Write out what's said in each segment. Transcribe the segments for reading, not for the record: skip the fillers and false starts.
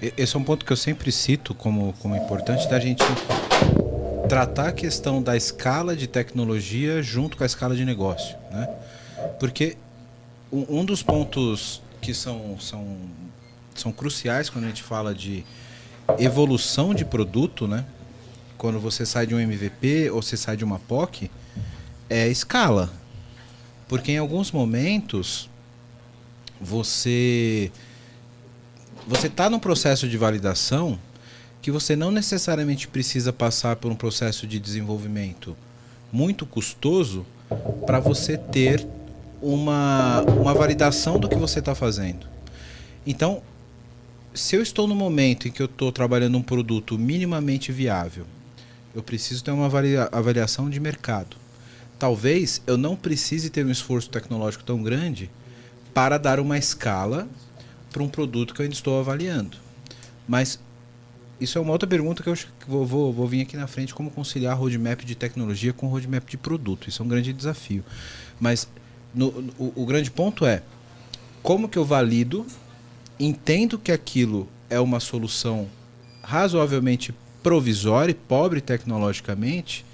Esse é um ponto que eu sempre cito como importante da gente tratar a questão da escala de tecnologia junto com a escala de negócio, né? Porque um dos pontos que são cruciais quando a gente fala de evolução de produto, né? Quando você sai de um MVP ou você sai de uma POC, é a escala. Porque em alguns momentos você está num processo de validação que você não necessariamente precisa passar por um processo de desenvolvimento muito custoso para você ter uma validação do que você está fazendo. Então, se eu estou no momento em que eu estou trabalhando um produto minimamente viável, eu preciso ter uma avaliação de mercado. Talvez eu não precise ter um esforço tecnológico tão grande para dar uma escala para um produto que eu ainda estou avaliando. Mas isso é uma outra pergunta que eu vou vir aqui na frente, como conciliar roadmap de tecnologia com roadmap de produto. Isso é um grande desafio. Mas o grande ponto é como que eu valido, entendo que aquilo é uma solução razoavelmente provisória e pobre tecnologicamente,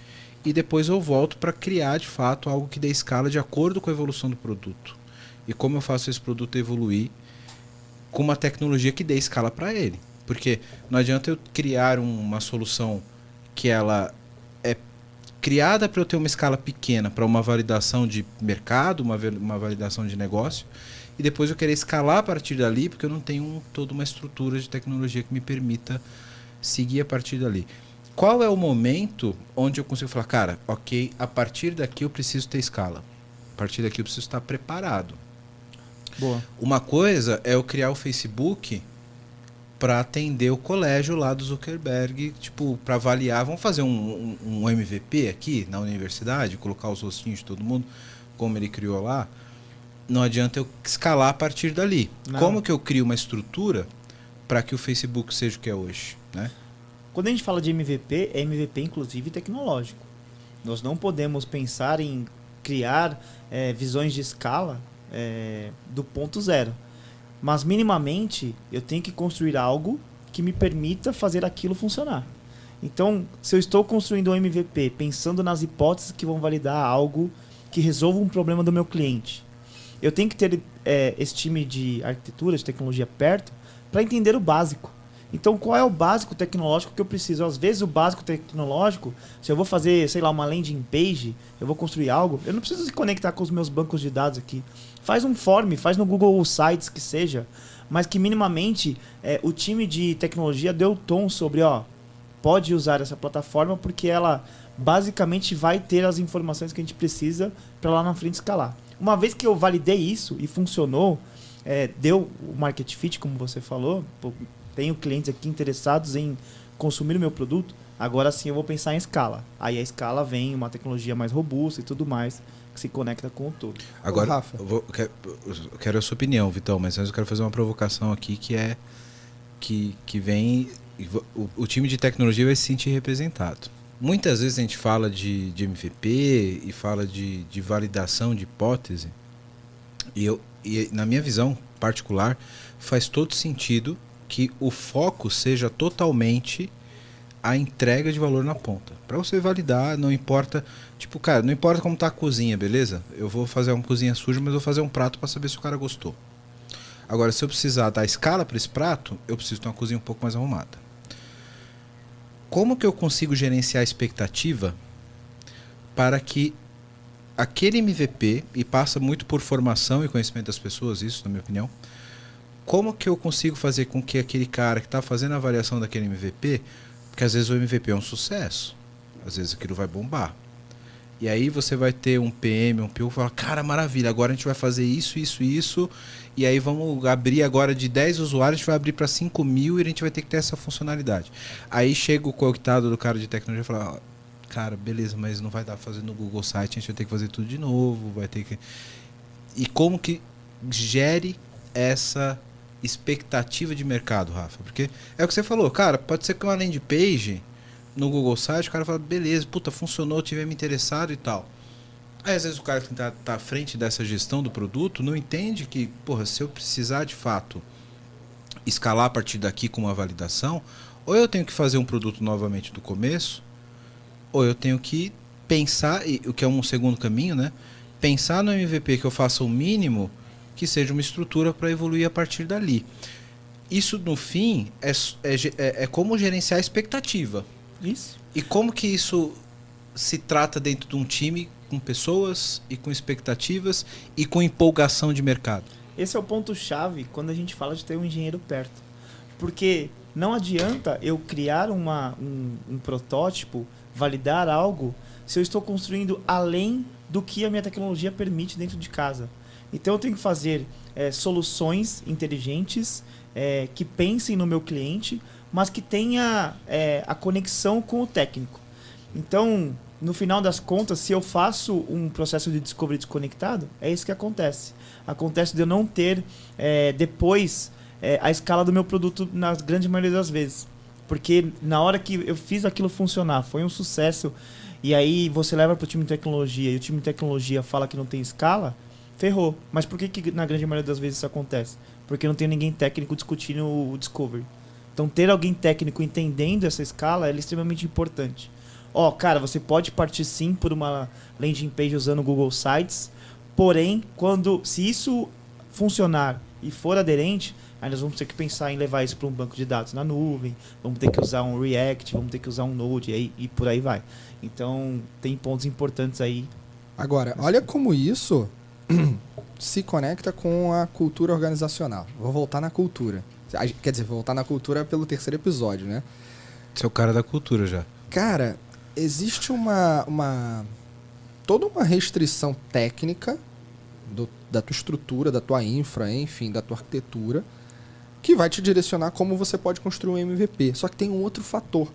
e depois eu volto para criar de fato algo que dê escala de acordo com a evolução do produto. E como eu faço esse produto evoluir com uma tecnologia que dê escala para ele. Porque não adianta eu criar uma solução que ela é criada para eu ter uma escala pequena, para uma validação de mercado, uma validação de negócio, e depois eu querer escalar a partir dali, porque eu não tenho toda uma estrutura de tecnologia que me permita seguir a partir dali. Qual é o momento onde eu consigo falar, cara, ok, a partir daqui eu preciso ter escala. A partir daqui eu preciso estar preparado. Boa. Uma coisa é eu criar o Facebook para atender o colégio lá do Zuckerberg, tipo, para avaliar, vamos fazer um MVP aqui na universidade, colocar os rostinhos de todo mundo, como ele criou lá. Não adianta eu escalar a partir dali. Não. Como que eu crio uma estrutura para que o Facebook seja o que é hoje, né? Quando a gente fala de MVP, é MVP inclusive tecnológico. Nós não podemos pensar em criar visões de escala do ponto zero. Mas minimamente eu tenho que construir algo que me permita fazer aquilo funcionar. Então, se eu estou construindo um MVP pensando nas hipóteses que vão validar algo que resolva um problema do meu cliente, eu tenho que ter esse time de arquitetura, de tecnologia perto, para entender o básico. Então, qual é o básico tecnológico que eu preciso? Às vezes, o básico tecnológico, se eu vou fazer, sei lá, uma landing page, eu vou construir algo, eu não preciso se conectar com os meus bancos de dados aqui. Faz um form, faz no Google Sites, que seja, mas que minimamente o time de tecnologia deu o tom sobre, pode usar essa plataforma porque ela basicamente vai ter as informações que a gente precisa para lá na frente escalar. Uma vez que eu validei isso e funcionou, deu o market fit, como você falou, tenho clientes aqui interessados em consumir o meu produto, agora sim eu vou pensar em escala. Aí a escala vem uma tecnologia mais robusta e tudo mais, que se conecta com o todo. Agora, Rafa, eu quero a sua opinião, Vitão, mas antes eu quero fazer uma provocação aqui que vem... O time de tecnologia vai se sentir representado. Muitas vezes a gente fala de MVP e fala de validação de hipótese, e na minha visão particular faz todo sentido que o foco seja totalmente a entrega de valor na ponta. Para você validar, não importa, tipo, cara, não importa como tá a cozinha, beleza? Eu vou fazer uma cozinha suja, mas eu vou fazer um prato para saber se o cara gostou. Agora, se eu precisar dar escala para esse prato, eu preciso ter uma cozinha um pouco mais arrumada. Como que eu consigo gerenciar a expectativa para que aquele MVP, e passa muito por formação e conhecimento das pessoas, isso na minha opinião, como que eu consigo fazer com que aquele cara que está fazendo a avaliação daquele MVP, porque às vezes o MVP é um sucesso, às vezes aquilo vai bombar. E aí você vai ter um PM, um PO que fala, cara, maravilha, agora a gente vai fazer isso, e aí vamos abrir agora de 10 usuários, a gente vai abrir para 5.000 e a gente vai ter que ter essa funcionalidade. Aí chega o coitado do cara de tecnologia e fala, cara, beleza, mas não vai dar pra fazer no Google Site, a gente vai ter que fazer tudo de novo, vai ter que... E como que gere essa expectativa de mercado, Rafa? Porque é o que você falou, cara, pode ser que uma landing page no Google Site, o cara fala, beleza, puta, funcionou, tive me interessado e tal. Aí às vezes o cara que tá à frente dessa gestão do produto não entende que, porra, se eu precisar de fato escalar a partir daqui com uma validação, ou eu tenho que fazer um produto novamente do começo, ou eu tenho que pensar, o que é um segundo caminho, né? Pensar no MVP que eu faça o mínimo que seja uma estrutura para evoluir a partir dali. Isso, no fim, é como gerenciar a expectativa. Isso. E como que isso se trata dentro de um time com pessoas e com expectativas e com empolgação de mercado? Esse é o ponto-chave quando a gente fala de ter um engenheiro perto. Porque não adianta eu criar um protótipo, validar algo, se eu estou construindo além do que a minha tecnologia permite dentro de casa. Então eu tenho que fazer soluções inteligentes que pensem no meu cliente, mas que tenha a conexão com o técnico. Então, no final das contas, se eu faço um processo de discovery desconectado, é isso que acontece. Acontece de eu não ter depois a escala do meu produto na grande maioria das vezes. Porque na hora que eu fiz aquilo funcionar, foi um sucesso, e aí você leva para o time de tecnologia e o time de tecnologia fala que não tem escala, ferrou. Mas por que na grande maioria das vezes isso acontece? Porque não tem ninguém técnico discutindo o discovery. Então ter alguém técnico entendendo essa escala é extremamente importante. Cara, você pode partir sim por uma landing page usando o Google Sites, porém, se isso funcionar e for aderente, aí nós vamos ter que pensar em levar isso para um banco de dados na nuvem, vamos ter que usar um React, vamos ter que usar um Node e por aí vai. Então, tem pontos importantes aí. Agora, olha como isso se conecta com a cultura organizacional. Vou voltar na cultura. Quer dizer, vou voltar na cultura pelo terceiro episódio, né? Você é o cara da cultura já. Cara, existe toda uma restrição técnica da tua estrutura, da tua infra, enfim, da tua arquitetura, que vai te direcionar como você pode construir um MVP. Só que tem um outro fator.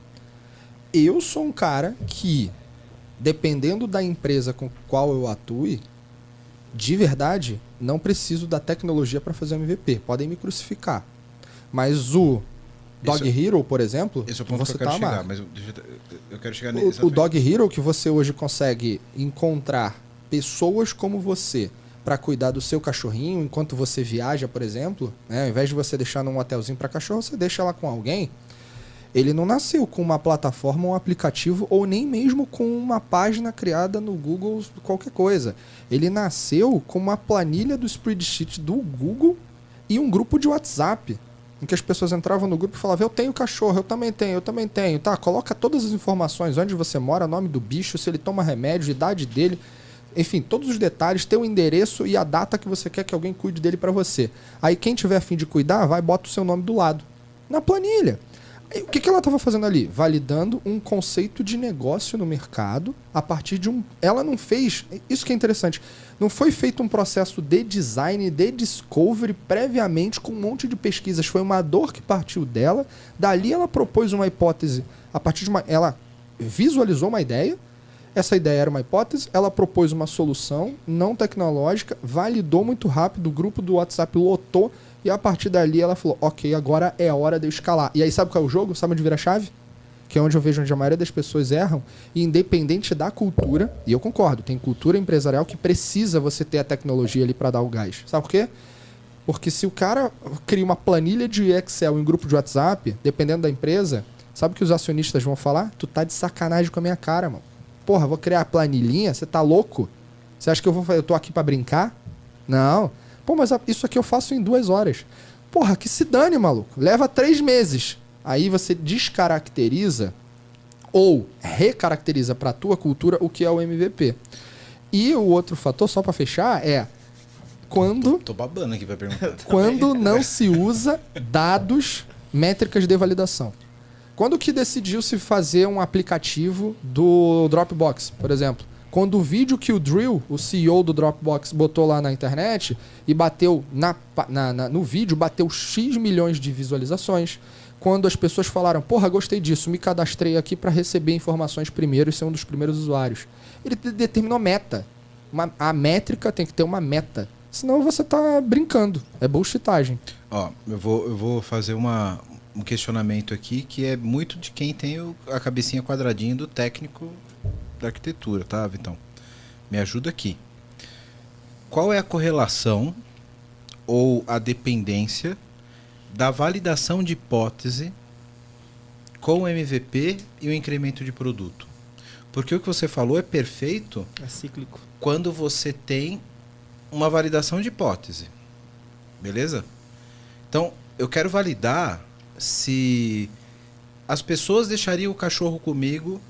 Eu sou um cara que, dependendo da empresa com qual eu atue, de verdade, não preciso da tecnologia para fazer um MVP. Podem me crucificar. Mas o Dog Hero, por exemplo, esse é o ponto que eu quero chegar, mas eu quero chegar nesse. O Dog Hero, que você hoje consegue encontrar pessoas como você para cuidar do seu cachorrinho enquanto você viaja, por exemplo, né? Ao invés de você deixar num hotelzinho para cachorro, você deixa lá com alguém. Ele não nasceu com uma plataforma, um aplicativo ou nem mesmo com uma página criada no Google, qualquer coisa. Ele nasceu com uma planilha do spreadsheet do Google e um grupo de WhatsApp, em que as pessoas entravam no grupo e falavam: eu tenho cachorro, eu também tenho. Tá, coloca todas as informações, onde você mora, nome do bicho, se ele toma remédio, idade dele, enfim, todos os detalhes, teu endereço e a data que você quer que alguém cuide dele para você. Aí quem tiver a fim de cuidar, vai e bota o seu nome do lado, na planilha. Aí, o que ela estava fazendo ali? Validando um conceito de negócio no mercado a partir de Ela não fez... Isso que é interessante. Não foi feito um processo de design, de discovery previamente com um monte de pesquisas. Foi uma dor que partiu dela. Dali ela propôs uma hipótese. A partir de ela visualizou uma ideia. Essa ideia era uma hipótese. Ela propôs uma solução não tecnológica. Validou muito rápido. O grupo do WhatsApp lotou. E a partir dali ela falou: ok, agora é a hora de eu escalar. E aí sabe qual é o jogo? Sabe onde vira a chave? Que é onde eu vejo onde a maioria das pessoas erram. E independente da cultura, e eu concordo, tem cultura empresarial que precisa você ter a tecnologia ali para dar o gás. Sabe por quê? Porque se o cara cria uma planilha de Excel em grupo de WhatsApp, dependendo da empresa, sabe o que os acionistas vão falar? Tu tá de sacanagem com a minha cara, mano. Porra, vou criar a planilhinha? Você tá louco? Você acha que eu tô aqui para brincar? Não. Pô, mas isso aqui eu faço em 2 horas. Porra, que se dane, maluco. Leva 3 meses. Aí você descaracteriza ou recaracteriza para a tua cultura o que é o MVP. E o outro fator, só para fechar, é quando... Tô babando aqui para perguntar. Quando não se usa dados, métricas de validação. Quando que decidiu-se fazer um aplicativo do Dropbox, por exemplo? Quando o vídeo que o Drill, o CEO do Dropbox, botou lá na internet e bateu no vídeo, bateu X milhões de visualizações. Quando as pessoas falaram: porra, gostei disso, me cadastrei aqui para receber informações primeiro e ser um dos primeiros usuários. Ele determinou meta. A métrica tem que ter uma meta. Senão você tá brincando. É bullshitagem. Ó, eu vou fazer um questionamento aqui que é muito de quem tem a cabecinha quadradinha do técnico da arquitetura, tá, Vitão? Me ajuda aqui. Qual é a correlação ou a dependência da validação de hipótese com o MVP e o incremento de produto. Porque o que você falou é perfeito É cíclico. quando você tem uma validação de hipótese. Beleza? Então, eu quero validar se as pessoas deixariam o cachorro comigo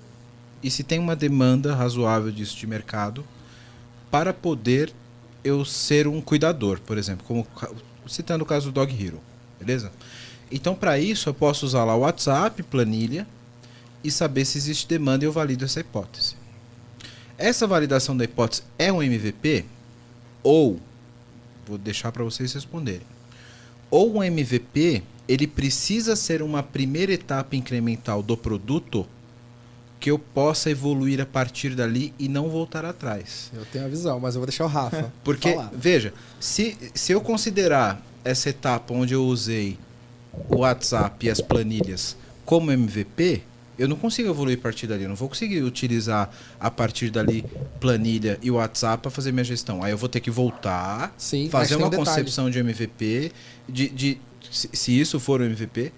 e se tem uma demanda razoável disso de mercado para poder eu ser um cuidador, por exemplo, como citando o caso do Dog Hero, beleza? Então, para isso, eu posso usar lá o WhatsApp, planilha, e saber se existe demanda e eu valido essa hipótese. Essa validação da hipótese é um MVP? Ou, vou deixar para vocês responderem, ou um MVP, ele precisa ser uma primeira etapa incremental do produto que eu possa evoluir a partir dali e não voltar atrás. Eu tenho a visão, mas eu vou deixar o Rafa Porque, falar. veja, se eu considerar essa etapa onde eu usei o WhatsApp e as planilhas como MVP, eu não consigo evoluir a partir dali. Eu não vou conseguir utilizar a partir dali planilha e WhatsApp para fazer minha gestão. Aí eu vou ter que voltar, Sim, fazer mas tem uma um detalhe. concepção de MVP, se isso for o MVP,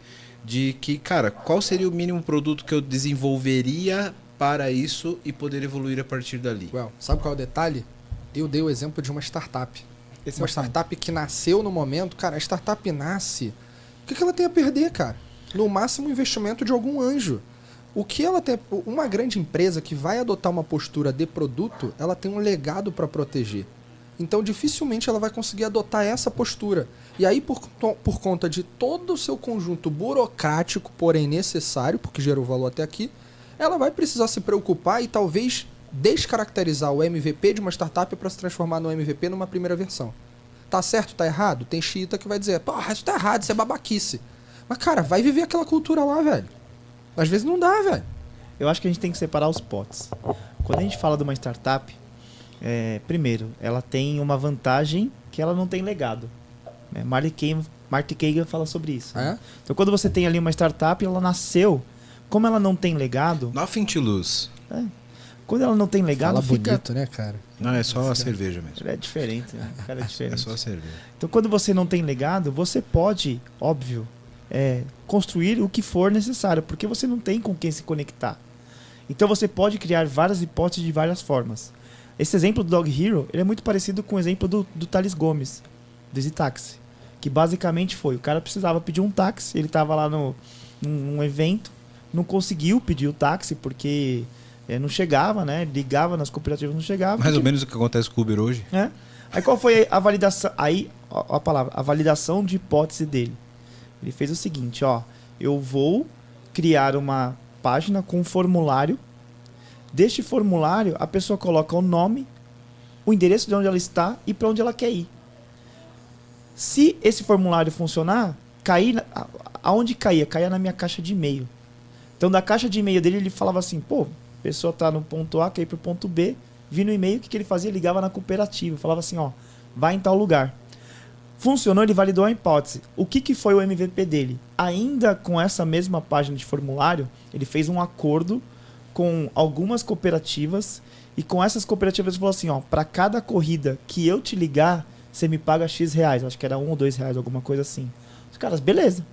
de que, cara, qual seria o mínimo produto que eu desenvolveria para isso e poder evoluir a partir dali. Well, sabe qual é o detalhe? Eu dei o exemplo de uma startup. Esse é Uma o ponto. startup que nasceu no momento, cara, a startup nasce. O que ela tem a perder, cara? No máximo, o investimento de algum anjo. O que ela tem. Uma grande empresa que vai adotar uma postura de produto, ela tem um legado para proteger. Então, dificilmente ela vai conseguir adotar essa postura. E aí, por conta de todo o seu conjunto burocrático, porém necessário, porque gerou valor até aqui, ela vai precisar se preocupar e talvez descaracterizar o MVP de uma startup para se transformar no MVP numa primeira versão. Tá certo, tá errado? Tem xiita que vai dizer, porra, isso tá errado, isso é babaquice. Mas, cara, vai viver aquela cultura lá, velho. Às vezes não dá, velho. Eu acho que a gente tem que separar os potes. Quando a gente fala de uma startup, primeiro, ela tem uma vantagem que ela não tem legado. Marty Kagan fala sobre isso. É? Né? Então, quando você tem ali uma startup, ela nasceu, como ela não tem legado, Nothing to lose. quando ela não tem legado, Fala fica... bonito, né, cara? Não, é só a cerveja mesmo. Ele é diferente, né? O cara é diferente. É só a cerveja. Então, quando você não tem legado, você pode, óbvio, construir o que for necessário, porque você não tem com quem se conectar. Então, você pode criar várias hipóteses de várias formas. Esse exemplo do Dog Hero, ele é muito parecido com o exemplo do Thales Gomes, do Easy Taxi, que basicamente foi, o cara precisava pedir um táxi, ele estava lá num evento, não conseguiu pedir o táxi porque não chegava, né? Ligava nas cooperativas, não chegava. Mais ou menos o que acontece com o Uber hoje. Aí qual foi a validação? Aí, a palavra, a validação de hipótese dele. Ele fez o seguinte, ó, eu vou criar uma página com um formulário. Deste formulário, a pessoa coloca o nome, o endereço de onde ela está e para onde ela quer ir. Se esse formulário funcionar, aonde caía? Caía na minha caixa de e-mail. Então, da caixa de e-mail dele, ele falava assim, pô, a pessoa tá no ponto A, quer ir pro ponto B, vi no e-mail, o que ele fazia? Ligava na cooperativa, falava assim, ó, vai em tal lugar. Funcionou, ele validou a hipótese. O que foi o MVP dele? Ainda com essa mesma página de formulário, ele fez um acordo com algumas cooperativas e com essas cooperativas ele falou assim, ó, para cada corrida que eu te ligar, você me paga X reais. Acho que era 1 ou 2 reais, alguma coisa assim. Os caras, beleza.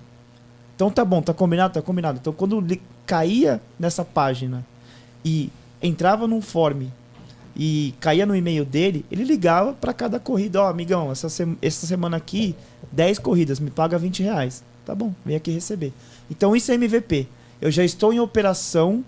Então tá bom, tá combinado, tá combinado. Então quando caía nessa página e entrava num form e caía no e-mail dele, ele ligava para cada corrida, ó, amigão, essa semana aqui, 10 corridas, me paga 20 reais. Tá bom, vem aqui receber. Então isso é MVP. Eu já estou em operação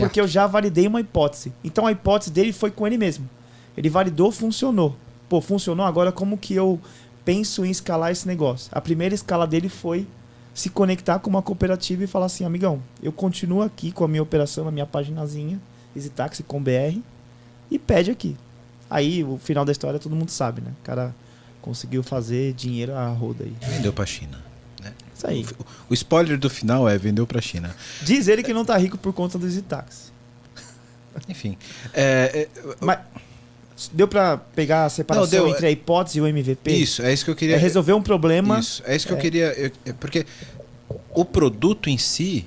porque eu já validei uma hipótese. Então a hipótese dele foi com ele mesmo. Ele validou, funcionou. Pô, funcionou, agora como que eu penso em escalar esse negócio? A primeira escala dele foi se conectar com uma cooperativa e falar assim, amigão, eu continuo aqui com a minha operação, na minha paginazinha, EasyTaxi com BR, e pede aqui. Aí, o final da história todo mundo sabe, né? O cara conseguiu fazer dinheiro à roda aí. Vendeu pra China. Né? Isso aí. O spoiler do final é vendeu pra China. Diz ele que não tá rico por conta do EasyTaxi. Enfim. Mas deu pra pegar a separação entre a hipótese e o MVP? Isso, é isso que eu queria... resolver um problema... Isso, é isso que eu queria... Porque o produto em si,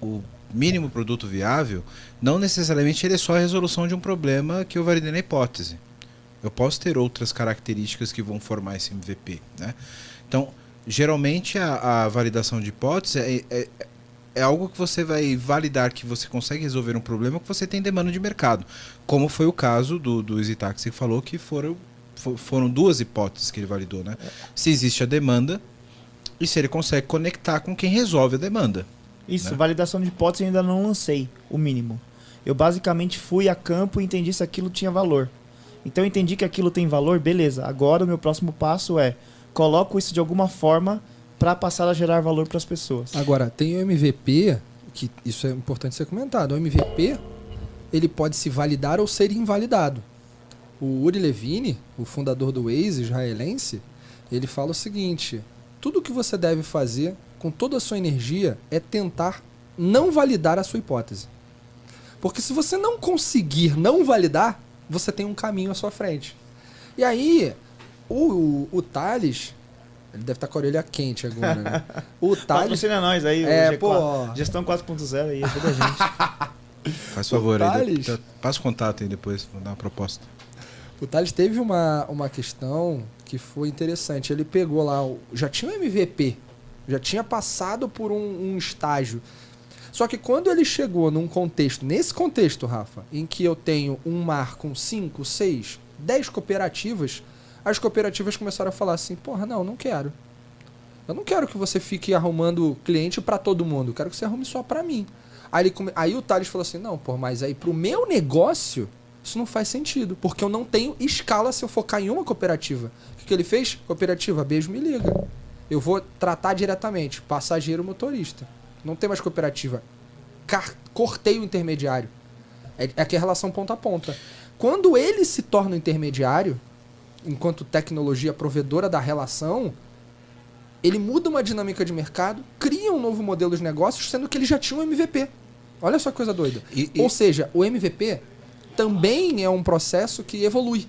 o mínimo produto viável, não necessariamente ele é só a resolução de um problema que eu validei na hipótese. Eu posso ter outras características que vão formar esse MVP. Né? Então, geralmente a validação de hipótese é algo que você vai validar que você consegue resolver um problema que você tem demanda de mercado. Como foi o caso do EasyTaxi que falou que foram 2 hipóteses que ele validou, né? Se existe a demanda e se ele consegue conectar com quem resolve a demanda. Isso, né? Validação de hipótese eu ainda não lancei o mínimo. Eu basicamente fui a campo e entendi se aquilo tinha valor. Então eu entendi que aquilo tem valor, beleza. Agora o meu próximo passo é coloco isso de alguma forma para passar a gerar valor para as pessoas. Agora, tem o MVP, que isso é importante ser comentado. O MVP, ele pode se validar ou ser invalidado. O Uri Levine, o fundador do Waze israelense, ele fala o seguinte: tudo que você deve fazer com toda a sua energia é tentar não validar a sua hipótese. Porque se você não conseguir não validar, você tem um caminho à sua frente. E aí, o Thales, ele deve estar com a orelha quente agora, né? O Thales... Patrocina nós aí, o G4. Gestão 4.0 aí, ajuda a gente. Faz favor aí, Thales... passa o contato aí depois, vou dar uma proposta. O Thales teve uma questão que foi interessante. Ele pegou lá, já tinha um MVP, já tinha passado por um estágio. Só que quando ele chegou num contexto, nesse contexto, Rafa, em que eu tenho um mar com 5, 6, 10 cooperativas, as cooperativas começaram a falar assim: porra, não quero. Eu não quero que você fique arrumando cliente para todo mundo, eu quero que você arrume só para mim. Aí o Thales falou assim: não, pô, mas aí pro meu negócio isso não faz sentido, porque eu não tenho escala se eu focar em uma cooperativa. O que ele fez? Cooperativa, beijo, me liga. Eu vou tratar diretamente, passageiro, motorista. Não tem mais cooperativa. Cortei o intermediário. É aqui a relação ponta a ponta. Quando ele se torna o intermediário, enquanto tecnologia provedora da relação, ele muda uma dinâmica de mercado, cria um novo modelo de negócios, sendo que ele já tinha um MVP. Olha só que coisa doida. Ou seja, o MVP também é um processo que evolui.